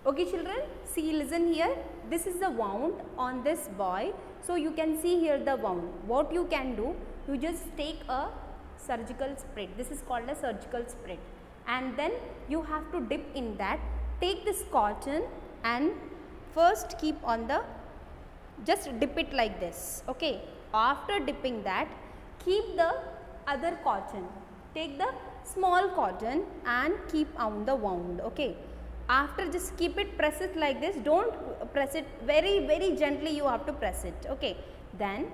Okay children, see, listen here, this is the wound on this boy. So you can see here the wound. What you can do, you just take a surgical sprit. This is called a surgical sprit, and then you have to dip in that. Take this cotton and first keep on the, just dip it like this. Okay, after dipping that, keep the other cotton, take the small cotton and keep on the wound. Okay, after just keep it, press it like this, don't press it very gently, you have to press it. Okay, then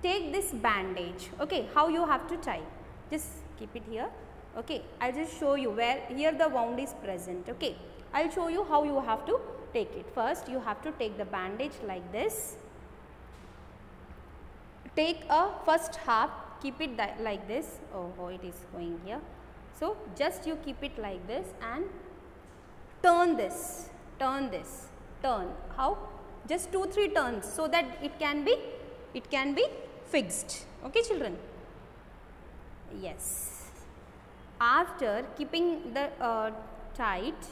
take this bandage. Okay, how you have to tie, just keep it here. Okay, I'll just show you where here the wound is present. Okay, I'll show you how you have to take it. First you have to take the bandage like this, take a first half, keep it like this. Oh, it is going here. So just you keep it like this and turn this, turn this, turn. How? Just 2-3 turns, so that it can be fixed. Okay children? Yes. After keeping the tight,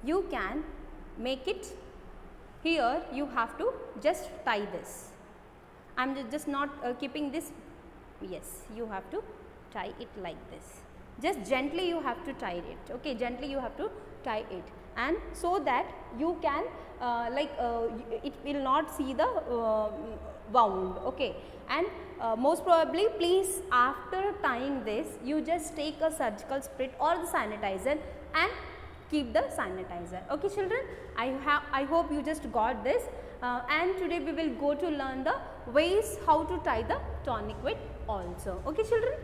you can make it here. You have to just tie this. I am just not keeping this. Yes, you have to tie it like this. Just gently you have to tie it. Okay, gently you have to tie it, and so that you can it will not see the wound. Okay, and most probably, please, after tying this, you just take a surgical sprit or the sanitizer and keep the sanitizer. Okay children, I hope you just got this, and today we will go to learn the ways how to tie the tourniquet also. Okay children?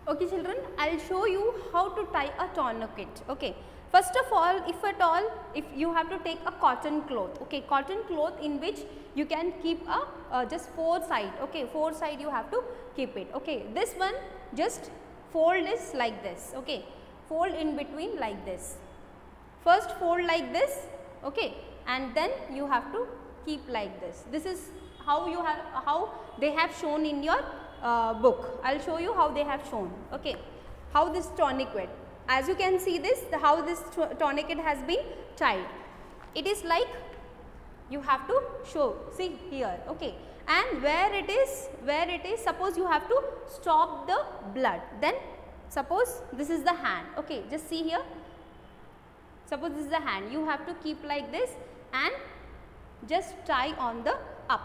Okay children, I'll show you how to tie a tourniquet. Okay, first of all, if you have to take a cotton cloth. Okay, cotton cloth in which you can keep a just 4 side. Okay, 4 side you have to keep it. Okay, this one just fold this like this. Okay, fold in between like this. First fold like this. Okay, and then you have to keep like this. This is how they have shown in your book. I'll show you how they have shown. Okay, how this tourniquet, as you can see this, how this tourniquet has been tied. It is like, you have to show, see here. Okay, and where it is, suppose you have to stop the blood, then suppose this is the hand. Okay, just see here, suppose this is the hand, you have to keep like this and just tie on the up,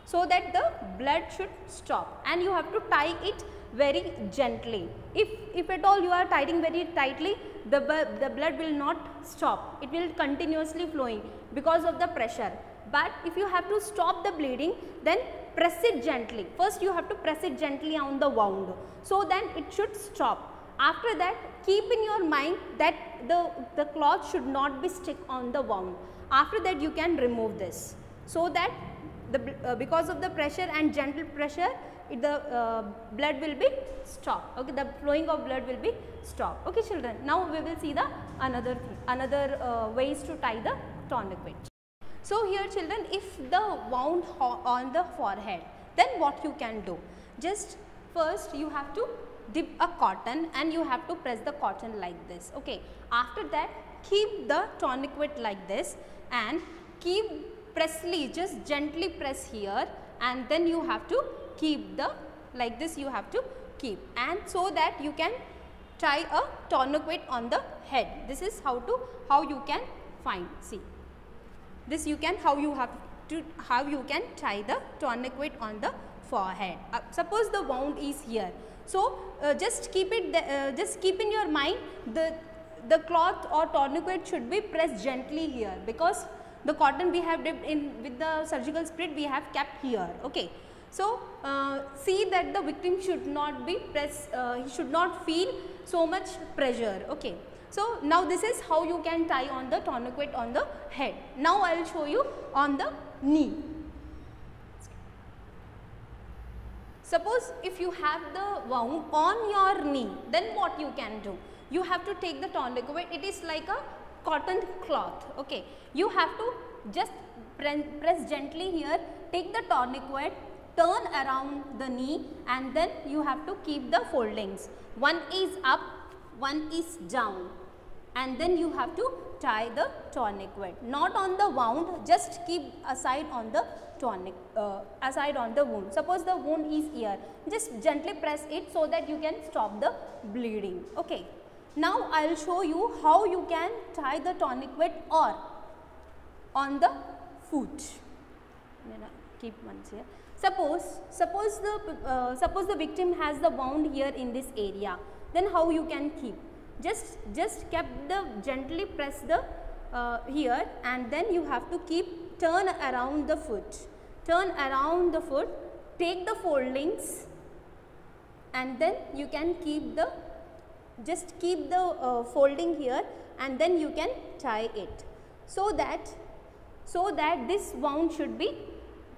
so that the blood should stop, and you have to tie it very gently. If at all you are tying very tightly, the blood will not stop, it will continuously flowing because of the pressure. But if you have to stop the bleeding, then press it gently. First you have to press it gently on the wound, so then it should stop. After that, keep in your mind that the cloth should not be stick on the wound. After that you can remove this, so that because of the pressure and gentle pressure, the blood will be stopped. Okay, the flowing of blood will be stopped. Okay children, now we will see the another ways to tie the tourniquet. So here children, if the wound on the forehead, then what you can do? Just first you have to dip a cotton and you have to press the cotton like this. Okay, after that keep the tourniquet like this and keep pressly, just gently press here, and then you have to keep the like this, you have to keep, and so that you can tie a tourniquet on the head. This is how you can find, see this, you can how you can tie the tourniquet on the forehead. Suppose the wound is here, so just keep it just keep in your mind the cloth or tourniquet should be pressed gently here, because the cotton we have dipped in with the surgical sprit we have kept here. Okay, so see that the victim should not be pressed, he should not feel so much pressure. Okay, so now this is how you can tie on the tourniquet on the head. Now I will show you on the knee. Suppose if you have the wound on your knee, then what you can do? You have to take the tourniquet, it is like a cotton cloth. Okay, you have to just press gently here, take the tourniquet, turn around the knee, and then you have to keep the foldings. One is up, one is down, and then you have to tie the tourniquet, not on the wound, just keep aside on the aside on the wound. Suppose the wound is here, just gently press it so that you can stop the bleeding. Okay. Now I will show you how you can tie the tourniquet or on the foot. Keep once here. Suppose the victim has the wound here in this area. Then how you can keep? Just kept the gently press the here, and then you have to keep turn around the foot. Turn around the foot. Take the foldings, and then you can keep the keep the folding here, and then you can tie it, so that this wound should be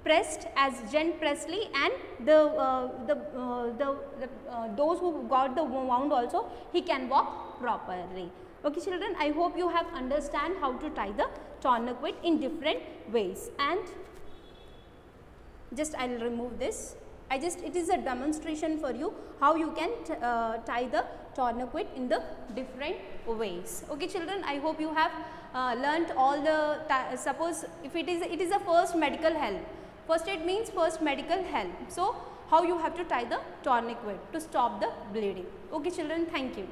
pressed as gently, and those who got the wound also, he can walk properly. Okay children, I hope you have understand how to tie the tourniquet in different ways. And just I will remove this. It is a demonstration for you how you can tie the tourniquet in the different ways. Okay children, I hope you have learnt all the, suppose if it is a first medical help. First aid means first medical help. So how you have to tie the tourniquet to stop the bleeding. Okay children, thank you.